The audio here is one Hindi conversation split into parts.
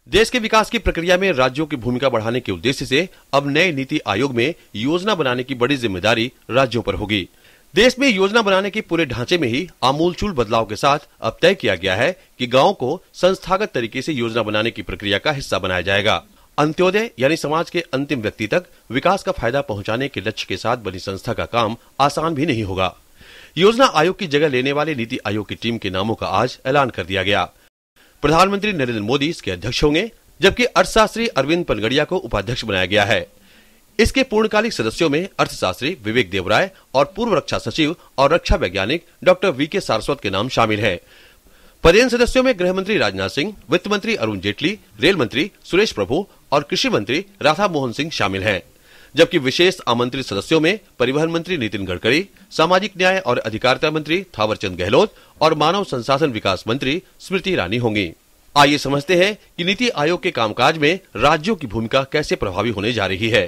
देश के विकास की प्रक्रिया में राज्यों की भूमिका बढ़ाने के उद्देश्य से अब नए नीति आयोग में योजना बनाने की बड़ी जिम्मेदारी राज्यों पर होगी। देश में योजना बनाने के पूरे ढांचे में ही आमूलचूल बदलाव के साथ अब तय किया गया है कि गांव को संस्थागत तरीके से योजना बनाने की प्रक्रिया का हिस्सा बनाया जाएगा। अंत्योदय यानी समाज के अंतिम व्यक्ति तक विकास का फायदा पहुंचाने के लक्ष्य के साथ बनी संस्था का काम आसान भी नहीं होगा। योजना आयोग की जगह लेने वाले नीति आयोग की टीम के नामों का आज ऐलान कर दिया गया। प्रधानमंत्री नरेंद्र मोदी इसके अध्यक्ष होंगे, जबकि अर्थशास्त्री अरविंद पनगड़िया को उपाध्यक्ष बनाया गया है। इसके पूर्णकालिक सदस्यों में अर्थशास्त्री विवेक देवराय और पूर्व रक्षा सचिव और रक्षा वैज्ञानिक डॉक्टर वीके सारस्वत के नाम शामिल हैं। पदेन सदस्यों में गृह मंत्री राजनाथ सिंह, वित्त मंत्री अरुण जेटली, रेल मंत्री सुरेश प्रभु और कृषि मंत्री राधा मोहन सिंह शामिल हैं। जबकि विशेष आमंत्रित सदस्यों में परिवहन मंत्री नितिन गडकरी, सामाजिक न्याय और अधिकारिता मंत्री थावरचंद गहलोत और मानव संसाधन विकास मंत्री स्मृति ईरानी होंगी। आइए समझते हैं कि नीति आयोग के कामकाज में राज्यों की भूमिका कैसे प्रभावी होने जा रही है।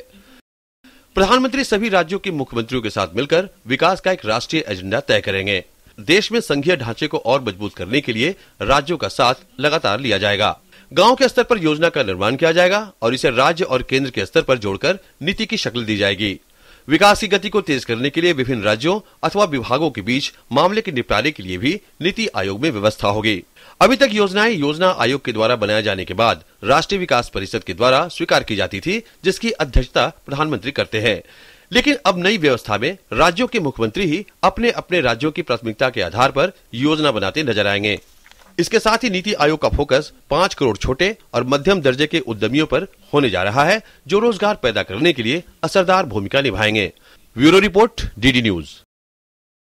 प्रधानमंत्री सभी राज्यों के मुख्यमंत्रियों के साथ मिलकर विकास का एक राष्ट्रीय एजेंडा तय करेंगे। देश में संघीय ढांचे को और मजबूत करने के लिए राज्यों का साथ लगातार लिया जाएगा। गांव के स्तर पर योजना का निर्माण किया जाएगा और इसे राज्य और केंद्र के स्तर पर जोड़कर नीति की शक्ल दी जाएगी। विकास की गति को तेज करने के लिए विभिन्न राज्यों अथवा विभागों के बीच मामले के निपटारे के लिए भी नीति आयोग में व्यवस्था होगी। अभी तक योजनाएं योजना आयोग के द्वारा बनाए जाने के बाद राष्ट्रीय विकास परिषद के द्वारा स्वीकार की जाती थी, जिसकी अध्यक्षता प्रधानमंत्री करते हैं। लेकिन अब नई व्यवस्था में राज्यों के मुख्यमंत्री ही अपने अपने राज्यों की प्राथमिकता के आधार पर योजना बनाते नजर आएंगे। इसके साथ ही नीति आयोग का फोकस 5 करोड़ छोटे और मध्यम दर्जे के उद्यमियों पर होने जा रहा है, जो रोजगार पैदा करने के लिए असरदार भूमिका निभाएंगे। Bureau report, DD news.